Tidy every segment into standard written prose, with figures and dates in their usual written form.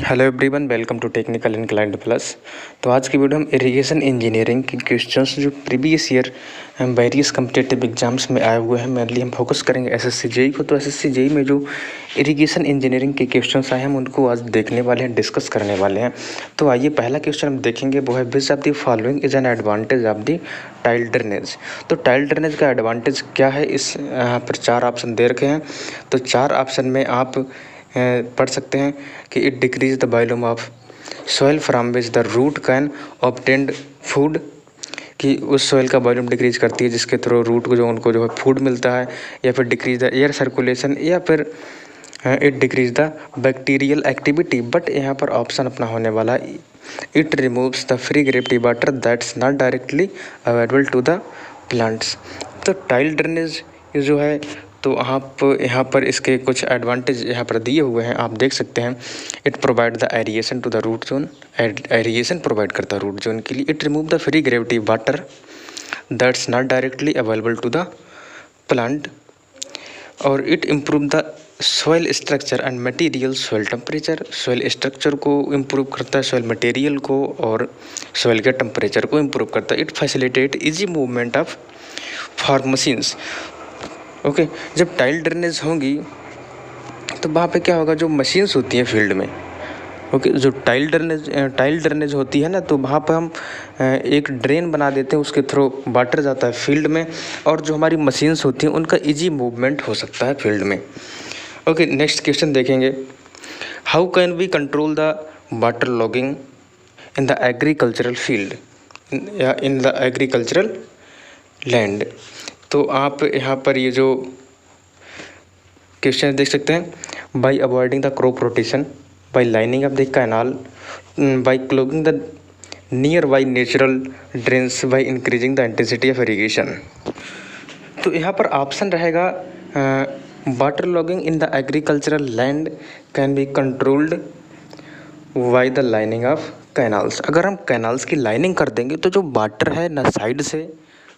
Hello everyone, welcome to technical inclined plus. तो आज की वीडियो हम इरिगेशन इंजीनियरिंग के क्वेश्चंस जो previous year various competitive exams में आए हुए हैं, मेनली हम फोकस करेंगे एसएससी जेई को। तो एसएससी जेई में जो इरिगेशन इंजीनियरिंग के क्वेश्चंस आए हैं हम उनको आज देखने वाले हैं, डिस्कस करने वाले हैं। तो आइए पहला क्वेश्चन हम देखेंगे, वो है विच of the following is an advantage of the tile drainage. तो टाइल ड्रेनेज का एडवांटेज क्या है, इस यहाँ पर 4 ऑप्शन दे रखे हैं। तो 4 ऑप्शन में आप पढ़ सकते हैं कि it decreases the volume of soil from which the root can obtained food, कि उस सॉइल का वॉल्यूम डिक्रीज करती है जिसके थ्रू रूट को उनको जो है फूड मिलता है। या फिर डिक्रीज द एयर सर्कुलेशन, या फिर it decreases the bacterial activity. But यहाँ पर ऑप्शन अपना होने वाला it removes the free gravity water that's not directly available to the plants. तो टाइल ड्रेनेज जो है, तो आप यहाँ पर इसके कुछ एडवांटेज यहाँ पर दिए हुए हैं, आप देख सकते हैं। It provide the aeration to the root zone, aeration provide करता है रूट जोन के लिए। It remove the free gravity water that's not directly available to the plant. और it improve the soil structure and material, soil temperature, soil structure को improve करता है, soil material को, और सॉइल के टेम्परेचर को इम्प्रूव करता है। It facilitate easy movement of farm machines. Okay, जब टाइल ड्रेनेज होंगी तो वहाँ पे क्या होगा, जो मशीन्स होती हैं फील्ड में, ओके, जो टाइल ड्रेनेज होती है ना, तो वहाँ पर हम एक ड्रेन बना देते हैं, उसके थ्रू वाटर जाता है फील्ड में, और जो हमारी मशीन्स होती हैं उनका इजी मूवमेंट हो सकता है फील्ड में। ओके, नेक्स्ट क्वेश्चन देखेंगे, how can we control the water logging in the agricultural field या इन द एग्रीकल्चरल लैंड। तो आप यहाँ पर ये जो क्वेश्चन देख सकते हैं, by avoiding the crop rotation, by lining of the canal, by clogging the near by natural drains, by increasing the intensity of irrigation. तो यहाँ पर ऑप्शन रहेगा water logging in the agricultural land can be controlled by the lining of canals. अगर हम canals की lining कर देंगे तो जो वाटर है ना साइड से,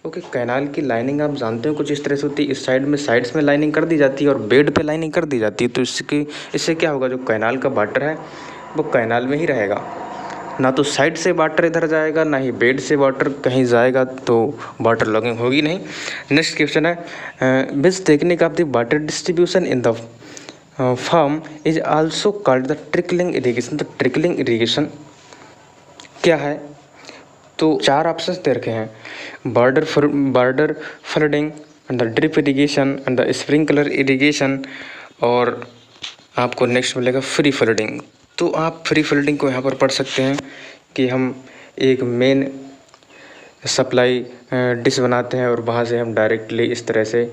ओके, कैनाल की लाइनिंग आप जानते हो कुछ इस तरह से होती है, इस साइड में साइड्स में लाइनिंग कर दी जाती है और बेड पे लाइनिंग कर दी जाती है। तो इससे क्या होगा, जो कैनाल का वाटर है वो कैनाल में ही रहेगा, ना तो साइड से वाटर इधर जाएगा, ना ही बेड से वाटर कहीं जाएगा, तो वाटर लॉगिंग होगी नहीं। नेक्स्ट क्वेश्चन है, which technique of the water distribution in the farm is also called the trickling irrigation. तो ट्रिकलिंग इरीगेशन क्या है, तो 4 ऑप्शंस दे रखे हैं, border flooding and the drip irrigation and the sprinkler irrigation, और आपको नेक्स्ट मिलेगा फ्री फ्लडिंग। तो आप फ्री फ्लडिंग को यहाँ पर पढ़ सकते हैं कि हम एक मेन सप्लाई डिश बनाते हैं और वहाँ से हम डायरेक्टली इस तरह से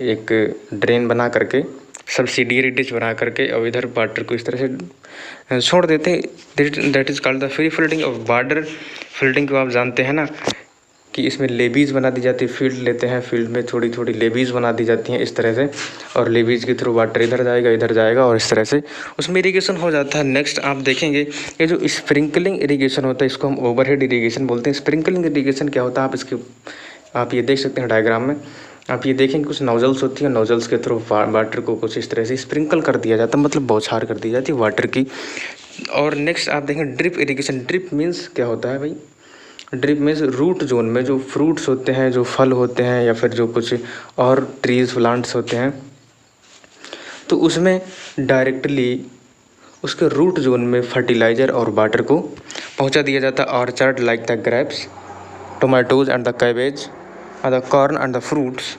एक ड्रेन बना करके, सब्सिडियरी डिश बना करके, और इधर वाटर को इस तरह से छोड़ देते हैं। That is called the free flooding. और बॉर्डर फ्लडिंग को आप जानते हैं ना, कि इसमें लेवीज बना दी जाती है, फील्ड लेते हैं, फील्ड में थोड़ी थोड़ी लेवीज बना दी जाती हैं इस तरह से, और लेवीज के थ्रू वाटर इधर जाएगा और इस तरह से उसमें इरीगेशन हो जाता है। नेक्स्ट आप देखेंगे, ये जो स्प्रिंकलिंग इरीगेशन होता है इसको हम ओवरहेड इरीगेशन बोलते हैं। स्प्रिंकलिंग इरीगेशन क्या होता है, आप ये देख सकते हैं डायग्राम में, आप ये देखेंगे कुछ नोजल्स होती हैं, नोजल्स के थ्रू वाटर को कुछ इस तरह से स्प्रिंकल कर दिया जाता है, मतलब बौछार कर दी जाती है वाटर की। और नेक्स्ट आप देखेंगे ड्रिप इरीगेशन। ड्रिप मीन्स क्या होता है भाई, ड्रिप मीन्स रूट जोन में जो फ्रूट्स होते हैं, जो फल होते हैं, या फिर जो कुछ और ट्रीज प्लांट्स होते हैं, तो उसमें डायरेक्टली उसके रूट जोन में फर्टिलाइज़र और वाटर को पहुंचा दिया जाता है। Orchard like the grapes, tomatoes and the cabbage the corn and the fruits,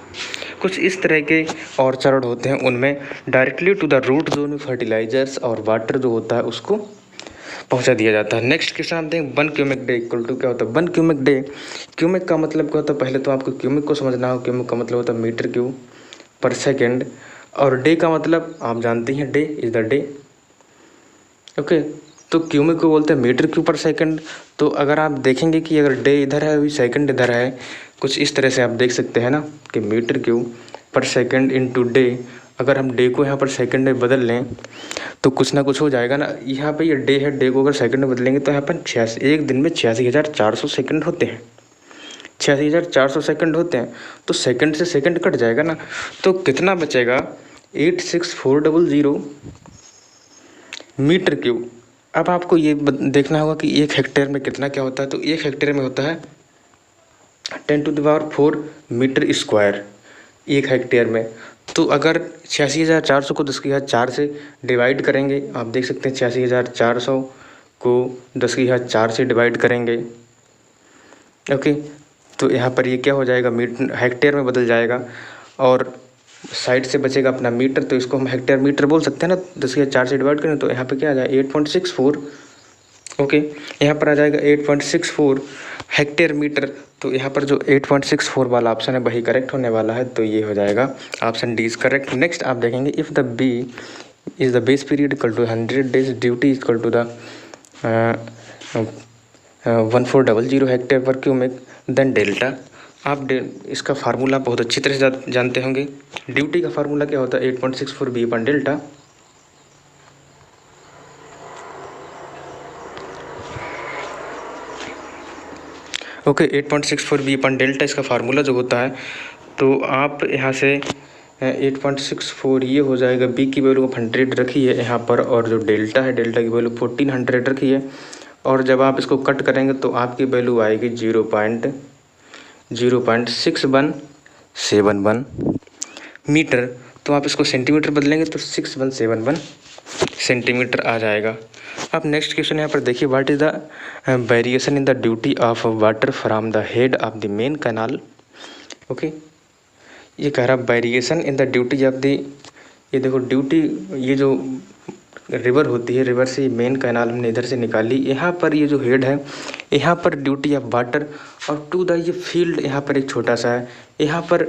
कुछ इस तरह के ऑर्चर्ड होते हैं, उनमें directly to the root zone में फर्टिलाइजर्स और वाटर जो होता है उसको पहुंचा दिया जाता है। नेक्स्ट क्वेश्चन आप देखें, 1 क्यूबिक डे इक्वल टू क्या होता है। 1 क्यूबिक डे, क्यूबिक का मतलब क्या होता है, पहले तो आपको क्यूबिक को समझना हो। क्यूबिक का मतलब होता है मीटर क्यूब पर सेकेंड, और डे का मतलब आप जानते हैं, day is the day, okay. तो क्यूबिक को बोलते हैं मीटर क्यूब पर सेकंड। तो अगर आप देखेंगे कि अगर डे इधर है वही सेकंड इधर है, कुछ इस तरह से आप देख सकते हैं ना, कि मीटर क्यूब पर सेकंड इनटू डे। अगर हम डे को यहाँ पर सेकंड में बदल लें तो कुछ ना कुछ हो जाएगा ना। यहाँ पे ये डे है, डे को अगर सेकंड में बदलेंगे तो यहाँ पर 86, एक दिन में 86,400 सेकंड होते हैं, 86,400 सेकंड होते हैं। तो सेकंड से सेकंड कट जाएगा ना, तो कितना बचेगा, 86400 मीटर क्यूब। अब आपको ये देखना होगा कि 1 हेक्टेयर में कितना क्या होता है। तो 1 हेक्टेयर में होता है 10⁴ मीटर स्क्वायर 1 हेक्टेयर में। तो अगर 86,400 को 10⁴ से डिवाइड करेंगे, आप देख सकते हैं 86,400 को 10⁴ से डिवाइड करेंगे, ओके, तो यहाँ पर ये क्या हो जाएगा, मीटर हेक्टेयर में बदल जाएगा और साइड से बचेगा अपना मीटर, तो इसको हम हेक्टेयर मीटर बोल सकते हैं ना। 10⁴ से डिवाइड करें तो यहाँ पे क्या आ जाएगा 8.64, ओके, यहाँ पर आ जाएगा 8.64 हेक्टेयर मीटर। तो यहाँ पर जो 8.64 वाला ऑप्शन है वही करेक्ट होने वाला है, तो ये हो जाएगा option D is correct. Next आप देखेंगे if the B is the base period equal to 100 days, duty equal to the 1400 hectare पर क्यूबिक, देन डेल्टा। आप इसका फार्मूला बहुत अच्छी तरह से जानते होंगे। ड्यूटी का फार्मूला क्या होता है 8.64 बी अपन डेल्टा, ओके, 8.64 बी अपन डेल्टा इसका फार्मूला जो होता है। तो आप यहाँ से 8.64 ये हो जाएगा, बी की वैल्यू 100 रखी है यहाँ पर, और जो डेल्टा है डेल्टा की वैल्यू 1400 रखी है, और जब आप इसको कट करेंगे तो आपकी वैल्यू आएगी 0.6171 मीटर। तो आप इसको सेंटीमीटर बदलेंगे तो 6171 सेंटीमीटर आ जाएगा। अब नेक्स्ट क्वेश्चन यहाँ पर देखिए, what is the variation in the duty of water from the head of the main canal, okay. ये कह रहा variation in the duty of the, ये देखो ड्यूटी, ये जो रिवर होती है, रिवर से मेन कैनाल हमने इधर से निकाली, यहाँ पर ये जो हेड है यहाँ पर ड्यूटी ऑफ वाटर, और टू द ये फील्ड यहाँ पर एक छोटा सा है, यहाँ पर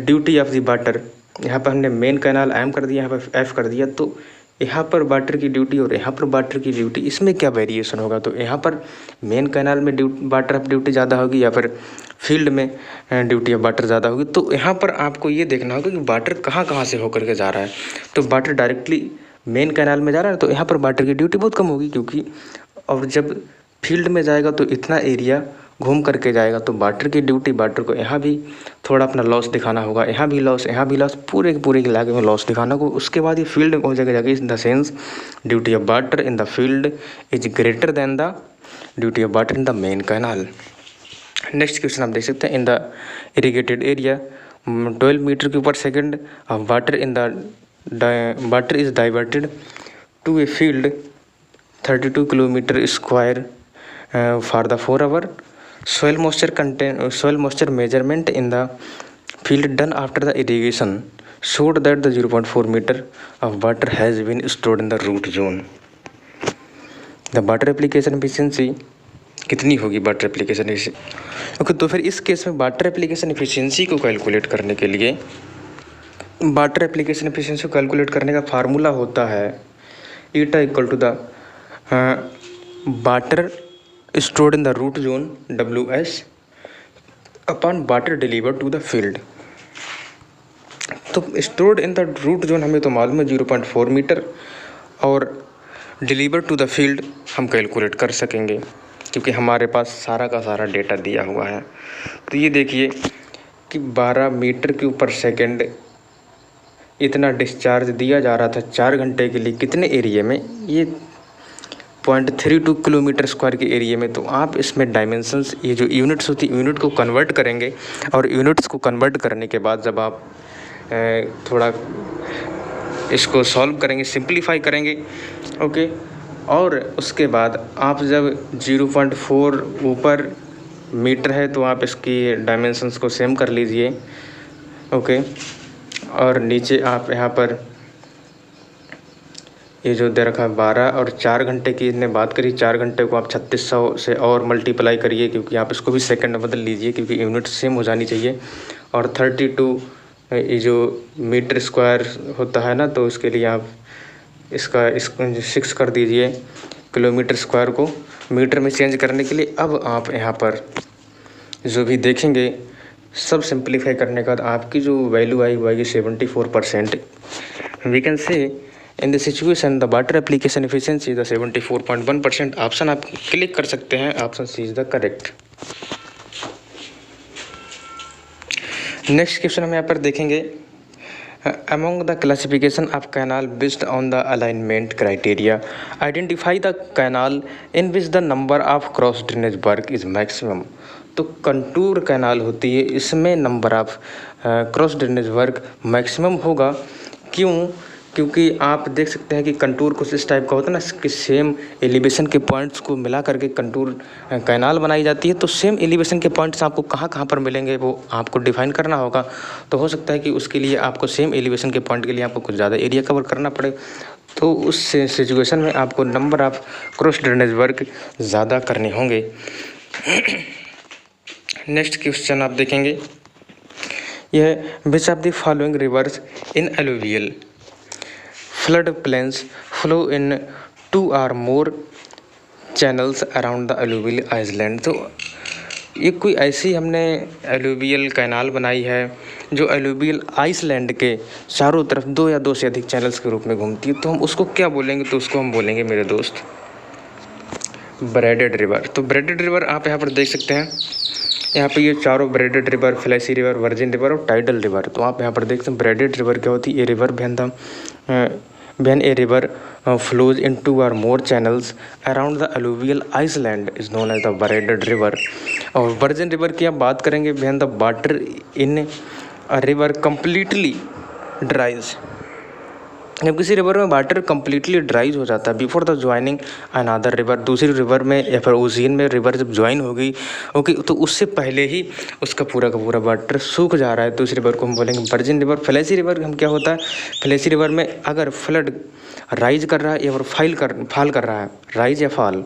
ड्यूटी ऑफ द वाटर, यहाँ पर हमने मेन कैनाल एम कर दिया, यहाँ पर एफ कर दिया, तो यहाँ पर वाटर की ड्यूटी और यहाँ पर वाटर की ड्यूटी, इसमें क्या वेरिएशन होगा। तो यहाँ पर मेन कैनाल में वाटर ऑफ ड्यूटी ज़्यादा होगी या फिर फील्ड में ड्यूटी ऑफ वाटर ज़्यादा होगी। तो यहाँ पर आपको ये देखना होगा कि वाटर कहाँ कहाँ से होकर के जा रहा है। तो वाटर डायरेक्टली मेन कैनाल में जा रहा है तो यहाँ पर वाटर की ड्यूटी बहुत कम होगी, क्योंकि और जब फील्ड में जाएगा तो इतना एरिया घूम करके जाएगा, तो वाटर की ड्यूटी, वाटर को यहाँ भी थोड़ा अपना लॉस दिखाना होगा, यहाँ भी लॉस, यहाँ भी लॉस, पूरे इलाके में लॉस दिखाना होगा। उसके बाद ये फील्ड में पहुँचेगा जाके, in the sense duty of water in the field is greater than the duty of water in the main canal. Next question आप देख सकते हैं, in the irrigated area 12 metre cube per second of water in the water is diverted to a field 32 kilometre square for the 4 hour soil moisture measurement in the field done after the irrigation showed that the 0.4 meter of water has been stored in the root zone. The water application efficiency कितनी होगी water application, okay. तो फिर इस case में water application efficiency को calculate करने के लिए, वाटर एप्लीकेशन एफिशिएंसी को कैलकुलेट करने का फार्मूला होता है eta equal to the water stored in the root zone WS upon water delivered to the field। तो stored in the root zone हमें तो मालूम है 0.4 मीटर, और delivered to the field हम कैलकुलेट कर सकेंगे क्योंकि हमारे पास सारा का सारा डेटा दिया हुआ है। तो ये देखिए कि 12 मीटर क्यूब पर सेकेंड इतना डिस्चार्ज दिया जा रहा था 4 घंटे के लिए, कितने एरिया में, ये 0.32 किलोमीटर स्क्वायर के एरिया में। तो आप इसमें डायमेंशंस, ये जो यूनिट्स होती है, यूनिट को कन्वर्ट करेंगे, और यूनिट्स को कन्वर्ट करने के बाद जब आप थोड़ा इसको सॉल्व करेंगे, सिंप्लीफाई करेंगे, ओके, और उसके बाद आप जब 0.4 ऊपर मीटर है तो आप इसकी डायमेंशंस को सेम कर लीजिए, ओके, और नीचे आप यहाँ पर ये जो दे रखा है 12 और 4 घंटे की इसने बात करी, 4 घंटे को आप 3600 से और मल्टीप्लाई करिए, क्योंकि आप इसको भी सेकंड में बदल लीजिए क्योंकि यूनिट सेम हो जानी चाहिए। और 32 ये जो मीटर स्क्वायर होता है ना, तो इसके लिए आप इसका 6 कर दीजिए किलोमीटर स्क्वायर को मीटर में चेंज करने के लिए। अब आप यहाँ पर जो भी देखेंगे सब सिंप्लीफाई करने के बाद आपकी जो वैल्यू आएगी 74%। We can say in the situation the water application efficiency the 74.1%। Option आप क्लिक कर सकते हैं, option C is the correct. Next question हम यहाँ पर देखेंगे, Among the classification of canal based on the alignment criteria, identify the canal in which the number of cross drainage work is maximum. तो contour canal होती है, इसमें number of cross drainage work maximum होगा। क्यों? क्योंकि आप देख सकते हैं कि कंटूर कुछ इस टाइप का होता है ना कि सेम एलिवेशन के पॉइंट्स को मिला करके कंटूर कैनाल बनाई जाती है। तो सेम एलिवेशन के पॉइंट्स आपको कहाँ कहाँ पर मिलेंगे वो आपको डिफाइन करना होगा। तो हो सकता है कि उसके लिए आपको सेम एलिवेशन के पॉइंट के लिए आपको कुछ ज़्यादा एरिया कवर करना पड़े, तो उस सिचुएशन में आपको number of cross drainage work ज़्यादा करने होंगे। नेक्स्ट क्वेश्चन आप देखेंगे, यह विच of the following rivers in alluvial flood plains flow in 2 or more channels around the alluvial island। तो ये कोई ऐसी हमने एलुवियल कैनाल बनाई है जो एलुवियल आइसलैंड के चारों तरफ 2 या 2 से अधिक चैनल्स के रूप में घूमती है, तो हम उसको क्या बोलेंगे? तो उसको हम बोलेंगे मेरे दोस्त ब्रेडेड रिवर। तो ब्रेडेड रिवर आप यहाँ पर देख सकते हैं, यहाँ पे ये चारों braided river, flashy river, virgin river और टाइडल रिवर। तो आप यहाँ पर देखते हैं ब्रेडेड रिवर क्या होती है? ये river when a river flows in 2 or more channels around the alluvial island is known as the braided river। और वर्जिन रिवर की आप बात करेंगे when the water in a river completely dries, जब किसी रिवर में वाटर कम्प्लीटली ड्राइज हो जाता है before the joining another river, दूसरी रिवर में या फिर ओशियन में रिवर जब ज्वाइन हो गई ओके, तो उससे पहले ही उसका पूरा का पूरा वाटर सूख जा रहा है, तो उस रिवर को हम बोलेंगे वर्जिन रिवर। फ्लैसी रिवर हम क्या होता है? फ्लैसी रिवर में अगर फ्लड राइज कर रहा है या फिर फॉल कर रहा है, राइज या fall,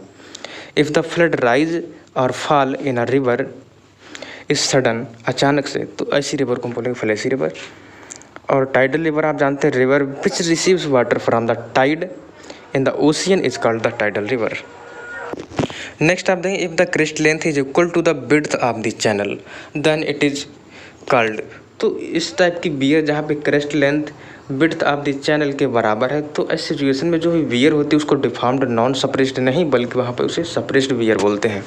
if the flood rise और fall in a river is sudden, अचानक से, तो ऐसी रिवर को हम बोलेंगे फ्लैसी रिवर। और टाइडल रिवर आप जानते हैं, river which receives water from the tide in the ocean is called the tidal river. Next आप देखें, if the crest length is equal to the width of the channel then it is called. तो इस type की beer जहाँ पे crest length width of the channel के बराबर है, तो इस सिचुएशन में जो भी बियर होती है उसको डिफॉर्म्ड नॉन सप्रेस्ड नहीं बल्कि वहाँ पे उसे सप्रेस्ड बियर बोलते हैं।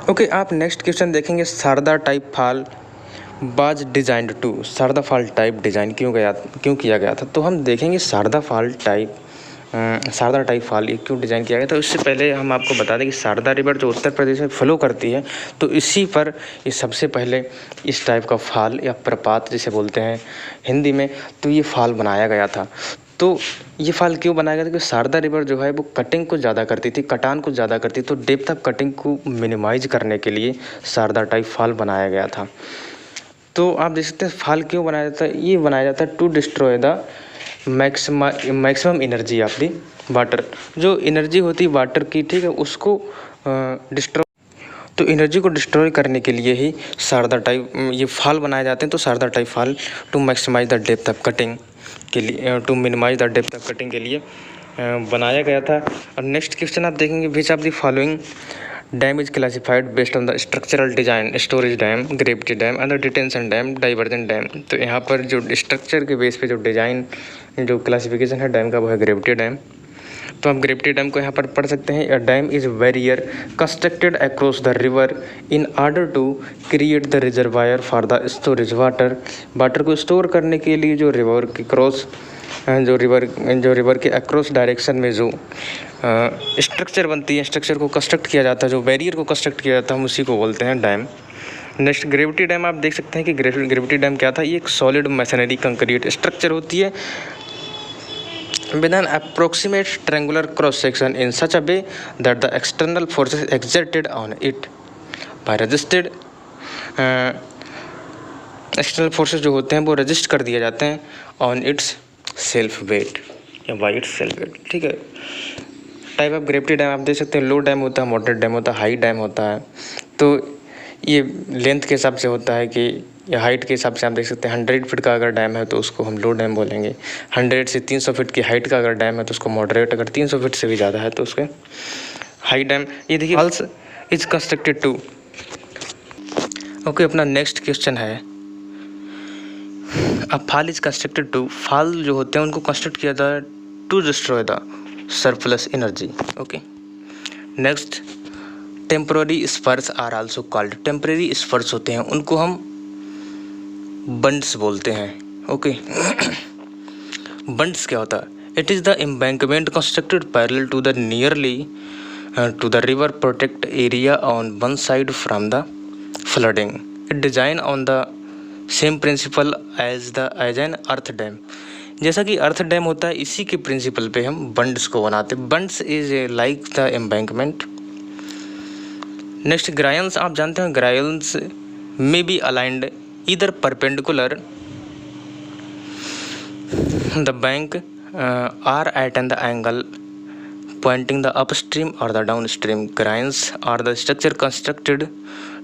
ओके, आप नेक्स्ट क्वेश्चन देखेंगे, Sarda type fall was designed to. Sarda fall type design क्यों किया गया था? तो हम देखेंगे शारदा टाइप फॉल ये क्यों डिज़ाइन किया गया था। उससे पहले हम आपको बता दें कि शारदा रिवर जो उत्तर प्रदेश में फ्लो करती है, तो इसी पर ये सबसे पहले इस टाइप का फॉल या प्रपात जिसे बोलते हैं हिंदी में, तो ये फॉल बनाया गया था। तो ये फॉल क्यों बनाया गया था? क्योंकि शारदा रिवर जो है वो कटिंग को ज़्यादा करती थी, कटान को ज़्यादा करती, तो डेप्थ ऑफ कटिंग को मिनिमाइज करने के लिए शारदा टाइप फॉल बनाया गया था। तो आप देख सकते हैं फॉल क्यों बनाया जाता है? ये बनाया जाता है to destroy the maximum energy of the water. जो एनर्जी होती है वाटर की, ठीक है, उसको डिस्ट्रॉय, तो एनर्जी को डिस्ट्रॉय करने के लिए ही शारदा टाइप ये फॉल बनाए जाते हैं। तो Sarda type fall to maximise the depth of cutting के लिए, to minimise the depth of cutting के लिए बनाया गया था। और नेक्स्ट क्वेश्चन आप देखेंगे, which of the following dam is classified based on the structural design, storage dam, gravity dam, under detention dam, diversion dam. तो यहाँ पर जो स्ट्रक्चर के बेस पे जो डिजाइन जो क्लासिफिकेशन है डैम का वो है ग्रेविटी डैम। तो हम ग्रेविटी डैम को यहाँ पर पढ़ सकते हैं, dam is barrier constructed across the river in order to create the reservoir for the storage water. Water को स्टोर करने के लिए जो रिवर की क्रॉस जो रिवर के अक्रॉस डायरेक्शन में जो स्ट्रक्चर बनती है, स्ट्रक्चर को कंस्ट्रक्ट किया जाता है, जो बैरियर को कंस्ट्रक्ट किया जाता है, हम उसी को बोलते हैं डैम। नेक्स्ट ग्रेविटी डैम आप देख सकते हैं कि ग्रेविटी डैम क्या था? ये एक सॉलिड मैसनरी कंक्रीट स्ट्रक्चर होती है with an approximate triangular cross section in such a way that the external forces exerted on it by resisted external forces जो होते हैं वो रजिस्ट कर दिए जाते हैं ऑन इट्स सेल्फ वेट या बाई इट्स सेल्फ वेट, ठीक है। टाइप ऑफ ग्रेविटी डैम आप देख सकते हैं, लो डैम होता है, मॉडरेट डैम होता है, हाई डैम होता है। तो ये लेंथ के हिसाब से होता है कि या हाइट के हिसाब से आप देख सकते हैं 100 फीट का अगर डैम है तो उसको हम लो डैम बोलेंगे। 100 से 300 फीट की हाइट का अगर डैम है तो उसको मॉडरेट, अगर 300 फीट से भी ज़्यादा है तो उसके हाई डैम। ये देखिए falls is constructed to. Okay, अपना नेक्स्ट क्वेश्चन है, अब fall is constructed to, fall जो होते हैं उनको कंस्ट्रक्ट किया जाता है to destroy the surplus energy. Okay, next temporary spurs are also called. Temporary spurs होते हैं उनको हम बंड्स बोलते हैं। ओके, बंड्स क्या होता है? It is the embankment constructed parallel to the nearly to the river protect area on one side from the flooding. It designed on the same principle as an earth dam. जैसा कि अर्थ dam होता है, इसी के principal पे हम बंड्स को बनाते हैं। Bunds is like the embankment. Next, groynes आप जानते हैं, groynes may be aligned either perpendicular the bank or at an the angle pointing the upstream or the downstream. Grines are the structure constructed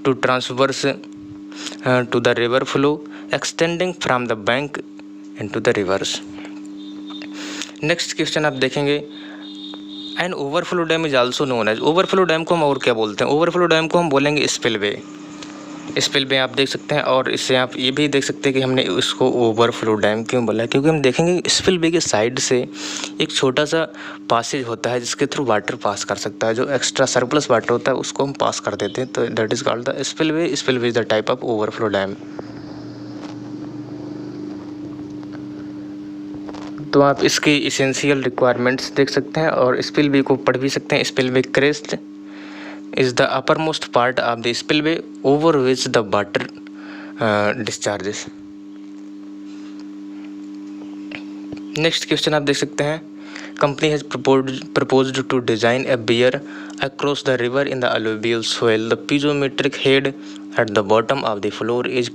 to transverse to the river flow extending from the bank into the rivers. Next question आप देखेंगे, an overflow dam is also known as, overflow dam को हम और क्या बोलते हैं? overflow dam को हम बोलेंगे spillway। स्पिलवे आप देख सकते हैं, और इससे आप ये भी देख सकते हैं कि हमने इसको ओवरफ्लो डैम क्यों बोला है, क्योंकि हम देखेंगे स्पिलवे के साइड से एक छोटा सा पासेज होता है जिसके थ्रू वाटर पास कर सकता है। जो एक्स्ट्रा सरप्लस वाटर होता है उसको हम पास कर देते हैं, तो that is called the spillway. Spillway is the type of overflow dam. तो आप इसके इसेंशियल रिक्वायरमेंट्स देख सकते हैं और स्पिलवे को पढ़ भी सकते हैं। Spillway crest is the uppermost part of the spillway over which the water discharges. Next question आप देख सकते हैं, company has proposed to design a weir across the river in the alluvial soil. The piezometric head at the bottom of the floor is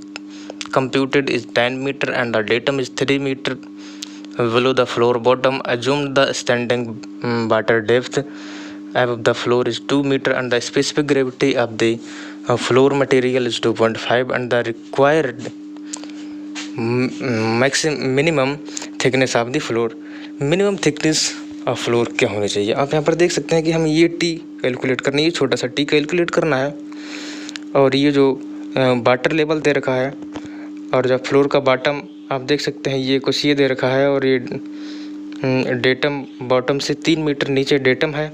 computed is 10 meter and the datum is 3 meter below the floor bottom. Assumed the standing water depth above the floor is 2 meter and the specific gravity of the floor material is 2.5 and the required minimum thickness of the floor. minimum thickness of floor क्या होनी चाहिए? आप यहाँ पर देख सकते हैं कि हम ये टी कैलकुलेट करना है, ये छोटा सा टी कैलकुलेट करना है, और ये जो वाटर लेवल दे रखा है, और जब फ्लोर का बॉटम आप देख सकते हैं ये कुछ ये दे रखा है, और ये डेटम बॉटम से 3 मीटर नीचे डेटम है।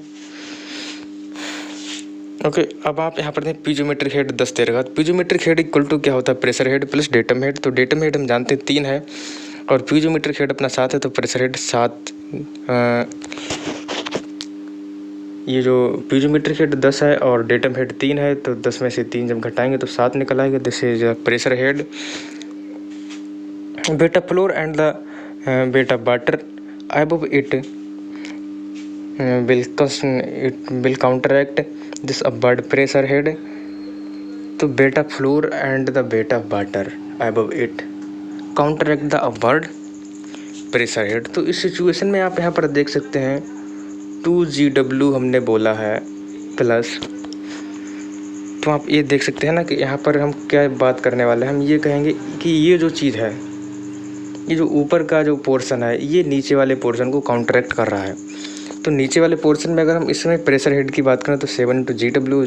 ओके, अब आप यहाँ पर देखें पीजोमेट्रिक हेड 10 दे रखा है। पीजोमेट्रिक हेड इक्वल टू क्या होता है? Pressure head plus datum head. तो डेटम हेड हम जानते हैं 3 है और पीजोमेट्रिक हेड अपना 7 है, तो प्रेशर हेड 7। ये जो पीजोमेट्रिक हेड 10 है और डेटम हेड 3 है, तो 10 में से 3 जब घटाएंगे तो 7 निकल आएगा। This is pressure head. बेटा फ्लोर एंड द बेटा water above it will counteract this upward pressure head. तो बेटा फ्लोर एंड द बेटा water above it counteract the upward pressure head। तो इस सिचुएशन में आप यहाँ पर देख सकते हैं 2GW हमने बोला है प्लस, तो आप ये देख सकते हैं ना कि यहाँ पर हम क्या बात करने वाले हैं। हम ये कहेंगे कि ये जो चीज़ है, ये जो ऊपर का जो पोर्शन है, ये नीचे वाले पोर्शन को काउंटरैक्ट कर रहा है। तो नीचे वाले पोर्शन में अगर हम इसमें प्रेशर हेड की बात करें तो 7 × GW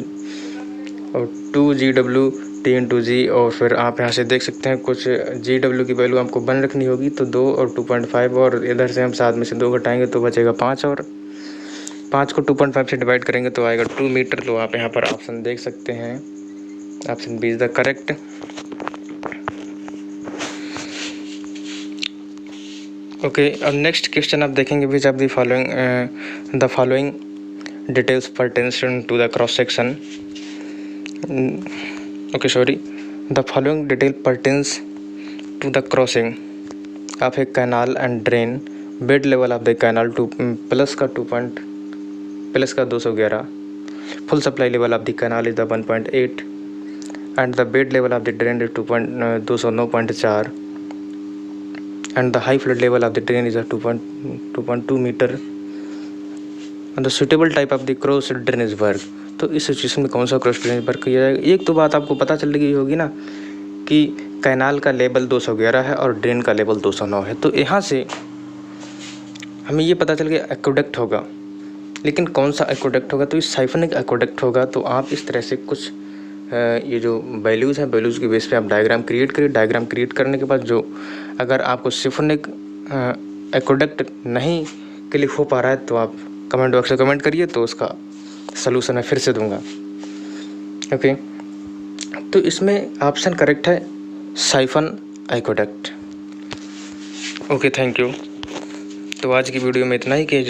और 2GW 3 × G, और फिर आप यहाँ से देख सकते हैं कुछ GW की वैल्यू आपको 1 रखनी होगी, तो 2 और 2.5, और इधर से हम 7 में से 2 घटाएंगे तो बचेगा 5, और 5 को 2.5 से डिवाइड करेंगे तो आएगा 2 मीटर। तो आप यहाँ पर ऑप्शन देख सकते हैं, option B is the correct. Okay, अब नेक्स्ट क्वेश्चन आप देखेंगे which of the following details pertains to the cross section. Okay sorry, the following detail pertains to the crossing of a canal and drain. Bed level of the canal plus का 211, full supply level of the canal is the 1.8 and the bed level of the drain is 209.4 and the high flood level of the drain is a 2.2 meter and the suitable type of the cross drainage work। तो इस situation में कौन सा cross drainage work किया जाएगा? एक तो बात आपको पता चल गई होगी ना कि कैनाल का लेवल 211 है और ड्रेन का लेवल 209 है। तो यहाँ से हमें ये पता चल गया एक्वेडक्ट होगा, लेकिन कौन सा एक्वेडक्ट होगा? तो ये साइफोनिक एक्वेडक्ट होगा। तो आप इस तरह से कुछ ये जो वैल्यूज़ हैं, वैल्यूज़ के बेस पे आप डायग्राम क्रिएट करिए। डायग्राम क्रिएट करने के बाद जो अगर आपको सिफोनिक एक्वेडक्ट नहीं क्लिक हो पा रहा है तो आप कमेंट बॉक्स में कमेंट करिए, तो उसका सलूशन मैं फिर से दूंगा। ओके, तो इसमें ऑप्शन करेक्ट है siphon aqueduct। Okay, thank you. तो आज की वीडियो में इतना ही कि